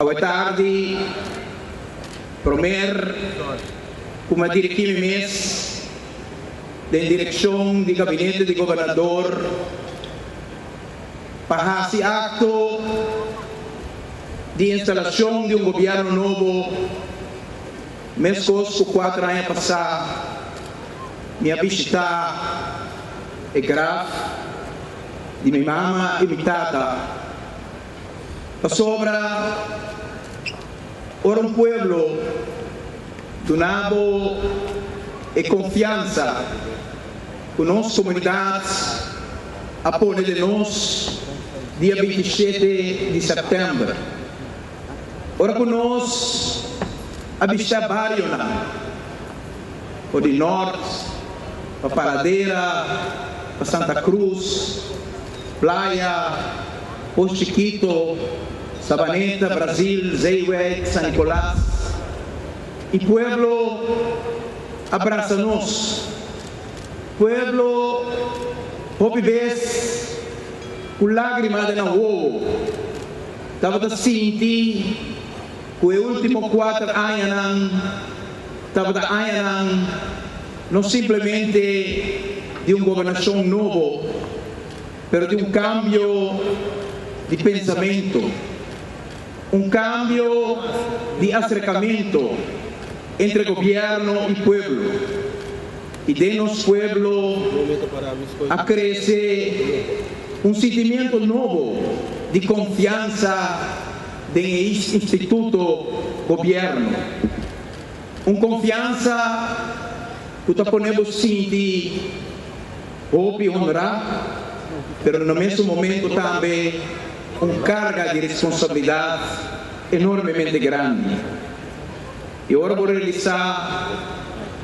Boa tarde, primeiro, como dirigir mês da direção do gabinete do governador para esse acto de instalação de governo novo, mês por 4 anos passados, minha visita é grave de minha mama e minha tata. Sobra ora um pueblo donado e confiança com nossas comunidades a pôr de nós dia 27 de setembro. Ora com nós a visitar vários o de norte, para Paradeira, para Santa Cruz, Praia, Posto Chiquito, Sabaneta, Brasil, Zeiweg, San Nicolás. E pueblo abraça-nos. Pueblo, hoje vez, com lágrimas de novo, estava a sentir que os últimos 4 anos, estava a não simplesmente de uma governação nova, mas de um cambio de pensamento, um cambio de acercamento entre governo e pueblo. E de nosso pueblo a crescer um sentimento novo de confiança no instituto governo. Uma confiança que podemos sentir hoje honrar, mas no mesmo momento também uma carga de responsabilidade enormemente grande. E ora vou realizar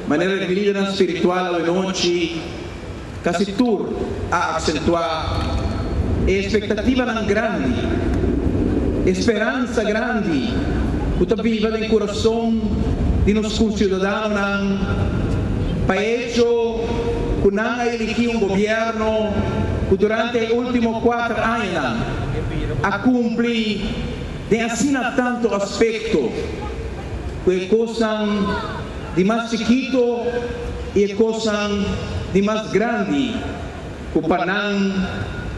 de maneira de liderança espiritual hoje noite, quase tudo a acentuar a expectativa grande, esperança grande, que viva no coração de nossos concidadãos, para isso que não elegeu governo que durante os últimos 4 anos a cumprir de assinar tanto aspecto que coisa de mais chiquito e coisa de mais grande que para não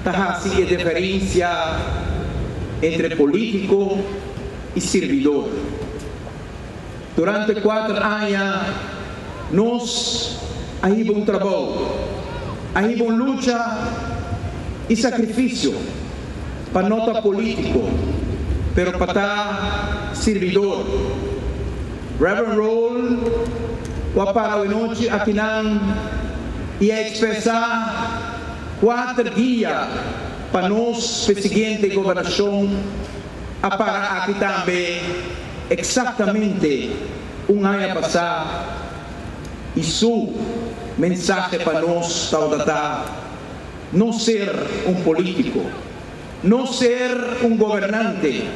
ter diferença entre político e servidor. Durante 4 anos nós aí um trabalho, aí uma luta e sacrifício para nota político, pero para estar servidor. Reverend Roll, o para a noite aqui não ia expressar 4 dias para nós, seguinte governação, a para aqui também exatamente um ano passado. E sua mensagem para nós está não ser um político, não ser um governante,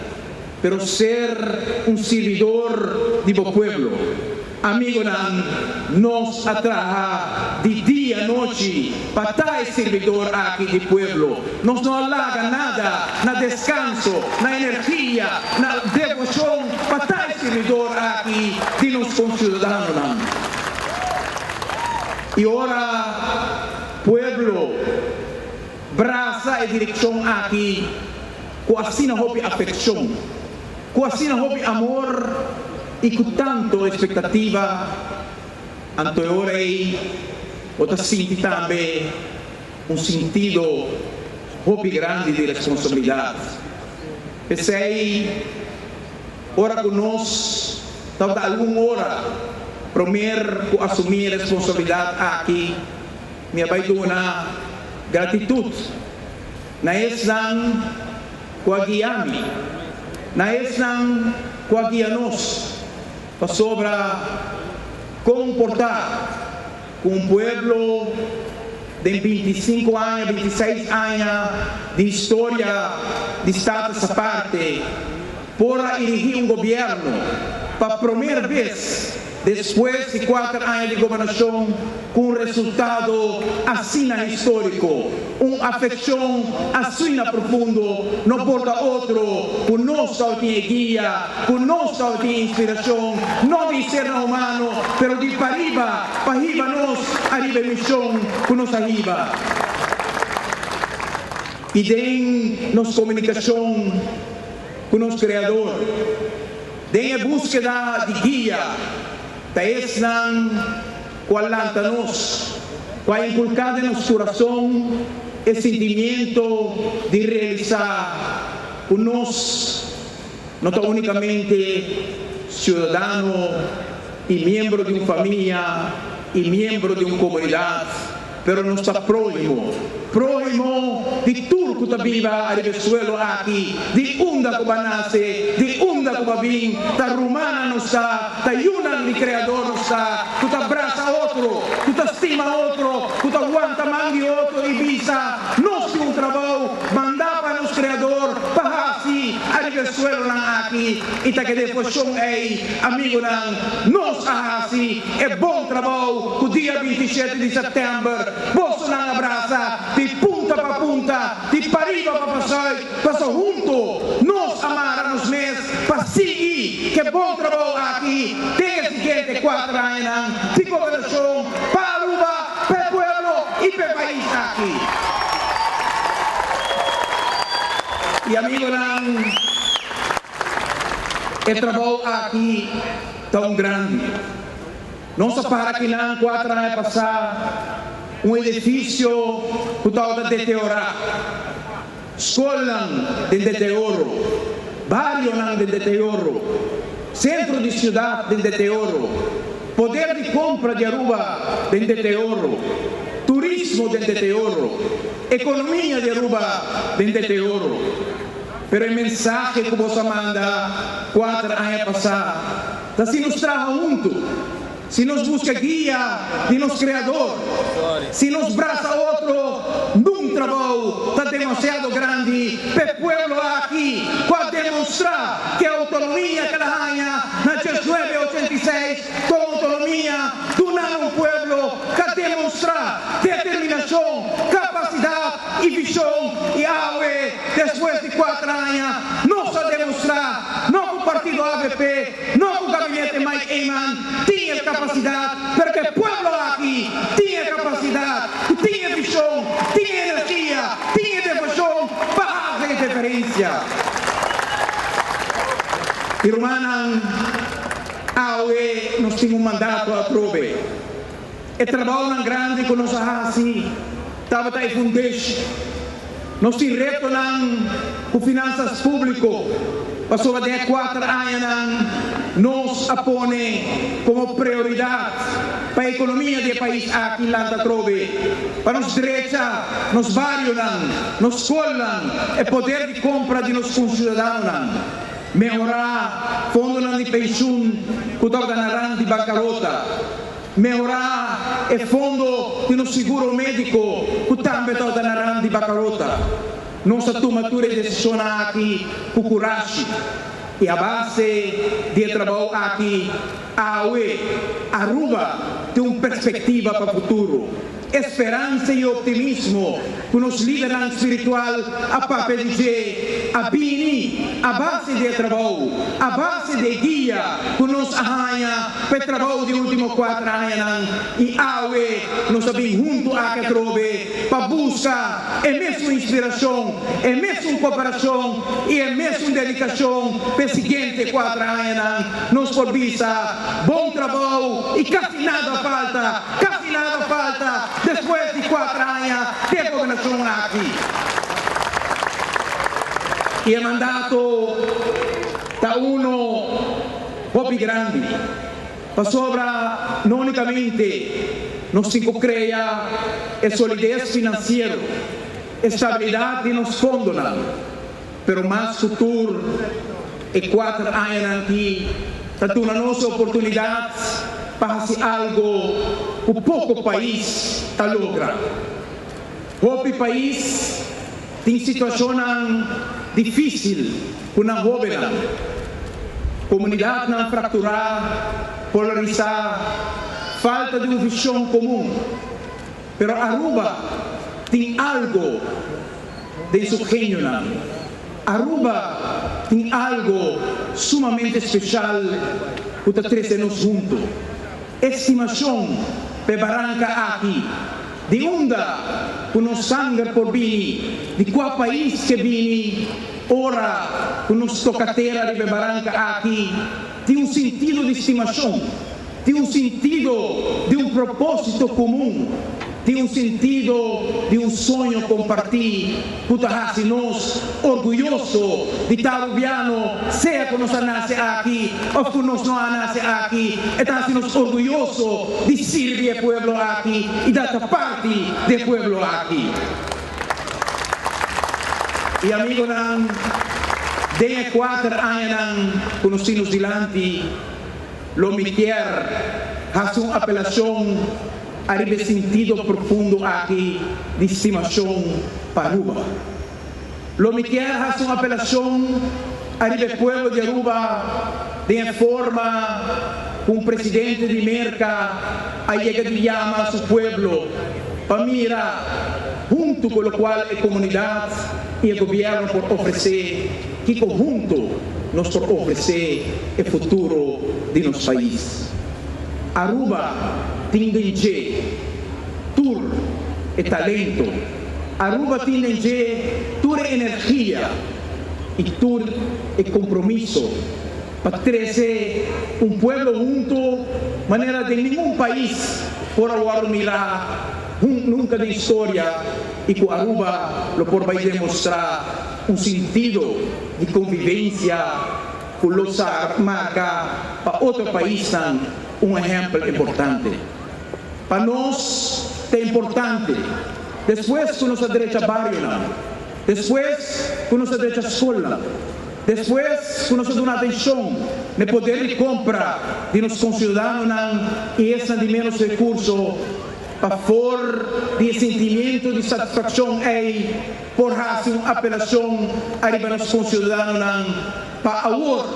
pero ser um servidor do povo. Amigo, nos atraja de dia a noite para estar servidor aqui do povo. Nós não alaga nada na descanso, na energia, na devoção para estar servidor aqui de nossos concidadãos. E ora, pueblo, braça e direção aqui, com assim não houve afeição, com assim não houve amor e com tanto expectativa, anteriorei, outra senti também um sentido houve grande de responsabilidade. Pensei, ora conosco, talvez alguma hora, primeiro assumir a responsabilidade aqui, minha baidona, gratitude. Na eslan, com a guiame, na eslan, com a guia nós, para sobra comportar com um pueblo de 25 anos, 26 anos de história de Estado essa parte, por erigir um governo para a primeira vez depois de 4 anos de governação, com um resultado assim histórico, uma afeição assim profundo, não porta outro, com nossa guia, com nossa inspiração, não de ser humano, mas de para arriba nós, arriba missão, com nossa arriba. E tem nossa comunicação com nosso Criador, tem a búsqueda de guia, taes nang qualanta nos, qual inculcado em nosso coração o sentimento de realizar o nós, não unicamente cidadão e membro de uma família e membro de uma comunidade, pero não está próximo de tudo que está viva a Venezuela aqui, de onde que nasce, de onde que vem, da romana não está, da yuna de criador não está, tu te abraça outro, tu te estima outro, tu te aguanta mangue outro e visa, nós temos trabalho, mandar para nos criador, para assim, a Venezuela aqui, e tá que depois são amigo nós assim, é bom trabalho, o dia 27 de setembro, você não abraça, de punta para punta, de pariba para passar junto, nós amaramos mês, para seguir, que é bom trabalho aqui, tem a seguinte 4 anos, de governação, para Aruba, para o pueblo e para o país aqui. E amigo, o trabalho aqui tão grande, não só para que 4 anos passar, um edifício que está a deteriorar, escola de deterioro, barrio de deterioro, centro de cidade de deterioro, poder de compra de Aruba de deterioro, turismo de deterioro, economia de Aruba de deterioro. Pero o mensagem que você manda 4 anos passar, se nos traz junto. Se nos busca guia de nosso Criador, se nos braça outro, num trabalho está demasiado grande para o povo aqui, para demonstrar que a autonomia que ela ganha na 1986, com a autonomia do nosso povo, que demonstrar determinação, capacidade e visão, e aue, depois de 4 anos, nós a demonstrar, não com o partido AVP, não com o gabinete Mike Eyman, tinha capacidade, porque o povo aqui tinha capacidade, tinha visão, tinha energia, tinha devoção para fazer diferença. Irmã, nós temos um mandato a prove. É trabalho grande que nós assim, estava aí fundation. Nós temos reto com finanças públicas. Passou de 4 anos, nos apone como prioridade para a economia do país aqui em Lanta Trove, para nos direita, nos bairros, nos escolas, o poder de compra de nossos concidadãos, melhorar fundo de pensão que está de bancarrota, melhorar o fundo de seguro médico que também está de bancarrota. Nossa tomatura de decisão aqui, com coragem, e a base de trabalho aqui, Aruba tem uma perspectiva para o futuro, esperança e optimismo, com os líderes espirituais a papel de a Bini, a base de trabalho, a base de guia, com nos arranha para o trabalho de últimos 4 anos, e nós sabemos junto a que trove, para buscar a mesma inspiração, a mesma cooperação e a mesma dedicação para os seguintes 4 anos, nos por vista, bom trabalho e quase nada falta, depois de 4 anos de governação aqui. E o mandato está pouco grande, para sobra não unicamente nos crea a solidez financeira, estabilidade nos fundos, pero mais futuro e 4 anos aqui, está dando a nossa oportunidade para fazer algo que o pouco país está logrando. O país tem situação difícil, com a comunidade não fracturada, polarizar, falta de uma visão comum. Pero Aruba tem algo de seu gênio. Aruba tem algo sumamente especial que está trazendo junto. Estimação para Barranca aqui. De onde que nos sangue por vir, de qual país que vim, ora que nos tocateira de Barranca aqui, tem um sentido de estimação, tem um sentido de um propósito comum, tem um sentido de um sonho compartir, que nós orgulhoso de tarubiano, seja que nós nasce aqui ou que nós não nasce aqui, estamos nós orgulhoso de servir o povo aqui e da parte do povo aqui. E amigo nan, de 4 anos que nós temos diante, lo me quer fazer uma apelação arriba sentido profundo aqui de estimação para Aruba. Lo me quer fazer uma apelação arriba o povo de Aruba de forma com o presidente de Merca a chega de chama a seu povo para mirar junto com o qual a comunidade e o governo por oferecer que conjunto nós por oferecer o futuro de nosso país. Aruba tem tur e talento. Aruba tem tur e energia e tur e compromisso para trazer um povo junto, maneira de nenhum país por agora mirar nunca na história e que Aruba lo por vai demonstrar um sentido de convivência com nossa marca para outro país um exemplo importante. Para nós é importante, depois com nossa direita barrio, depois com nossa direita escola, depois com nossa dona atenção, de poder de compra de nossos concidadãos e essa de menos recursos, para for de sentimento de satisfação por fazer uma apelação a nossos concidadãos para agora,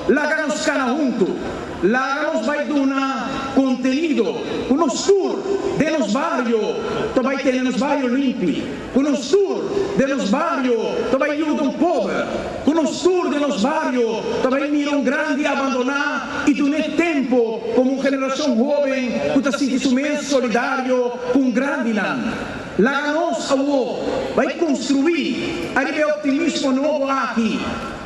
lá nos cana junto. Lá nos vai dar conteúdo, com nos tour de nos barrios, tu vai ter nos barrios limpos, com nos tour de nos barrios, tu vai ajudar um pobre, com nos tour de nos barrios, tu vai mirar grande abandonar e tu não tem tempo, como uma geração jovem, que está sentindo imenso solidário com um grande land. Lá nós vai construir, aí optimismo novo aqui.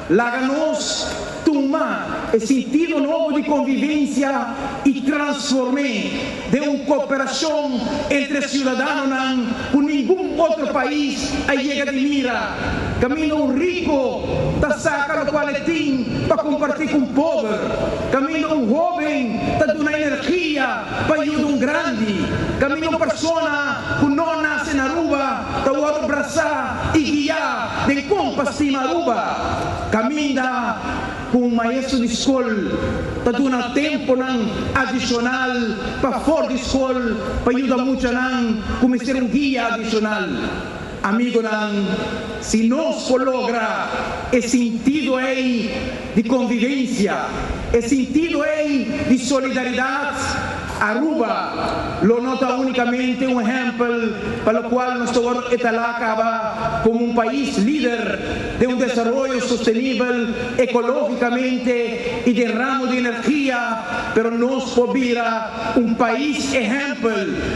Lá nós tomar esse sentido novo de convivência e transformar de uma cooperação entre cidadãos com nenhum outro país a chega de mira. Caminho rico da saca o qual tem para compartilhar com o pobre. Caminho jovem da dando energia para ajudar um grande. Caminho pessoa que não nasce na Aruba, para abraçar e guiar de compas na Aruba. Caminha com um maestro de escola, está dando tempo adicional para fora de escola, para ajudar muito como ser um guia adicional. Amigo, se nós logra esse sentido de convivência, esse sentido de solidariedade, Aruba lo nota unicamente um exemplo para o qual nós acaba como um país líder de um desenvolvimento sustentável ecologicamente e de ramo de energia, pero nós podemos um país exemplo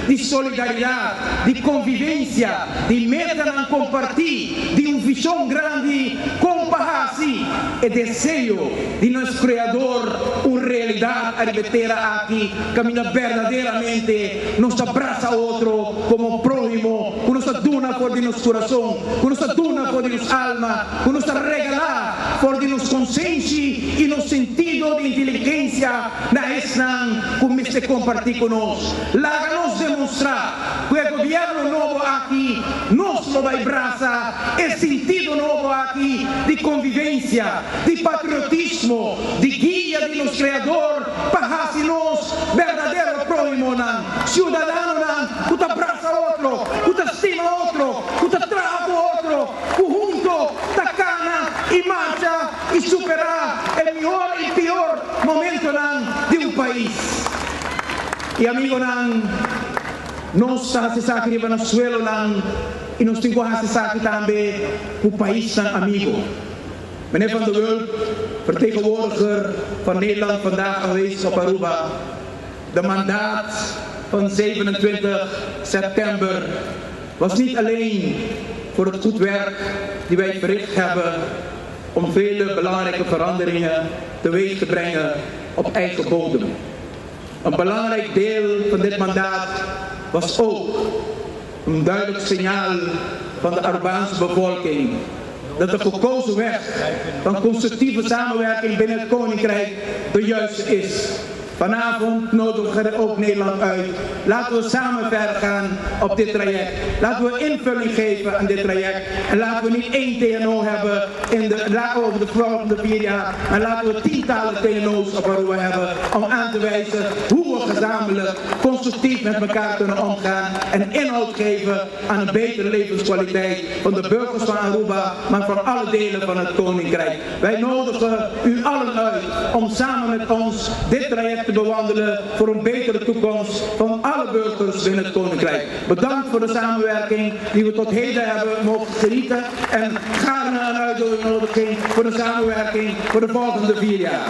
de solidariedade, de convivência, de meta a compartilhar, de uma visão grande, compahasi e desejo de nosso Criador, uma realidade a repetir aqui, caminha verdadeiramente, nos abraça outro como prójimo, com nossa duna por de nosso coração, com nossa duna por de nossa alma, com nossa regalar por de nossa consciência e no sentido de inteligência na esnan, como se compartilha conosco. Lá nos demonstrar que o governo novo aqui nos vai abraçar, esse sentido novo aqui de convivência, de patriotismo, de guia de nosso Criador, para nós verdadeiro prójimo, cidadão, que te abraça outro, que te estima outro, que te trata outro, que junto te cana e marcha e superar o melhor e pior momento de um país. E amigo nós se sabe que no suelo e nós temos que se também o país amigo. Meneer Van der Wulp, vertegenwoordiger van Nederland vandaag aanwezig op Aruba. De mandaat van 27 september was niet alleen voor het goed werk die wij verricht hebben om vele belangrijke veranderingen teweeg te brengen op eigen bodem. Een belangrijk deel van dit mandaat was ook een duidelijk signaal van de Arubaanse bevolking dat de gekozen weg van constructieve samenwerking binnen het Koninkrijk de juiste is. Vanavond nodigen we ook Nederland uit. Laten we samen verder gaan op dit traject. Laten we invulling geven aan dit traject. En laten we niet één TNO hebben over de volgende 4 jaar. Maar laten we tientallen TNO's op Aruba hebben om aan te wijzen hoe we gezamenlijk constructief met elkaar kunnen omgaan. En inhoud geven aan een betere levenskwaliteit van de burgers van Aruba, maar van alle delen van het Koninkrijk. Wij nodigen u allen uit om samen met ons dit traject te bewandelen voor een betere toekomst van alle burgers binnen het Koninkrijk. Bedankt voor de samenwerking die we tot heden hebben mogen genieten en gaarne een uitnodiging voor de samenwerking voor de volgende 4 jaar.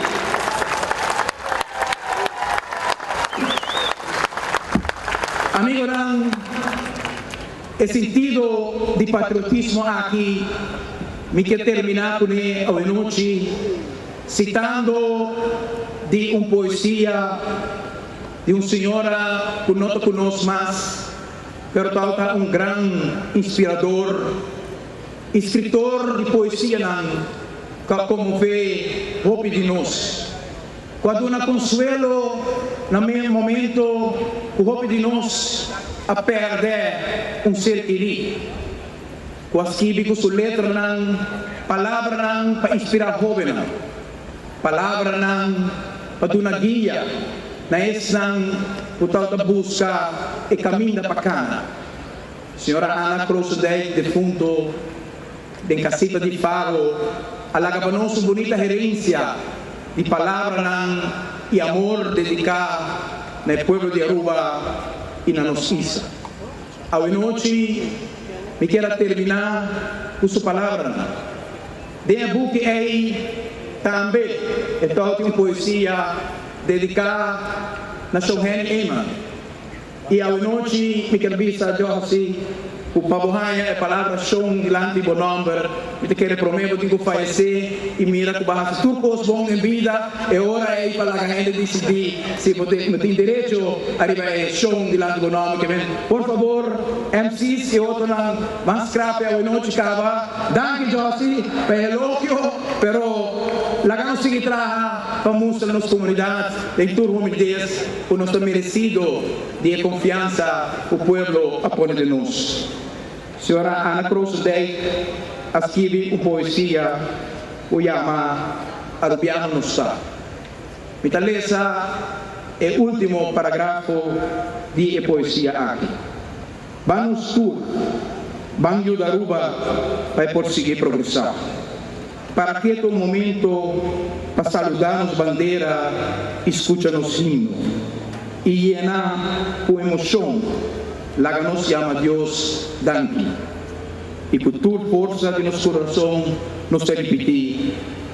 Amigo, he sentido de patriotismo aqui. Me quero terminar com hoje noite citando de uma poesia de uma senhora que não está conosco mais, pero está um grande inspirador, escritor de poesia que comove hope de nós. Quando há consuelo, no mesmo momento, o hope de nós a perder um ser querido. Quase com sua letra, palavra para inspirar jovens, palavra para dar uma guia, na essa para buscar o caminho da bacana. Senhora Ana Cruz defunto, de Casita de Faro, alaga para nós uma bonita herência de palavra e amor dedicado no povo de Aruba e na nossa isla. Hoje noite, me quero terminar com sua palavra. De book também estou uma poesia dedicada na Shohen Ema. E hoje noite, me quero vista Josi, o Pabuhanha é a palavra Shon Gilanti Bonomber, me quero prometo que vou falecer e mira que vai ser tudo bom em vida, e ora é para a gente decidir se tem direito a arrivare Shon Gilanti Bonomber. Por favor, MCs e outros vão escrapar hoje noite cava. Danke Josi, per l'occhio, però la gana sigue traja para mostrar a nossa comunidade em turno humildez o nosso merecido de confiança o povo a pôr de nós. Senhora Ana Cruz escreve uma poesia que chama Arubiano no Está. Me taleza é o último parágrafo de poesia aqui. Vamos tu, vamos ajudar Aruba para prosseguir progressar. Para que um momento para saludar-nos bandeira, escuta-nos hino e llenar com emoção la que nos llama Dios Danke. Y por tu fuerza de nuestro corazón nos repetir,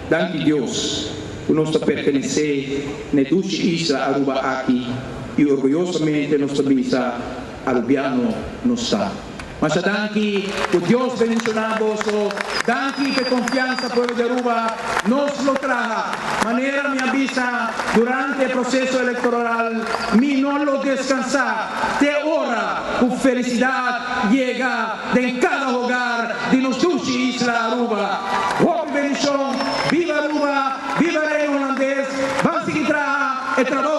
Danke Dios, que nos pertenece a nuestra isla Aruba aquí y orgullosamente nuestra visa Arubiano nos está. Mas danke que Dios bendicionamos, danke per confianza pueblo de Aruba nos lo traja. Manera mi avisa durante el proceso electoral, mi no lo descansar. De hora, con felicidad llega de cada hogar de nuestra isla Aruba. Hope bendición, viva Aruba, viva el rey holandés, vamos a seguir trabajo.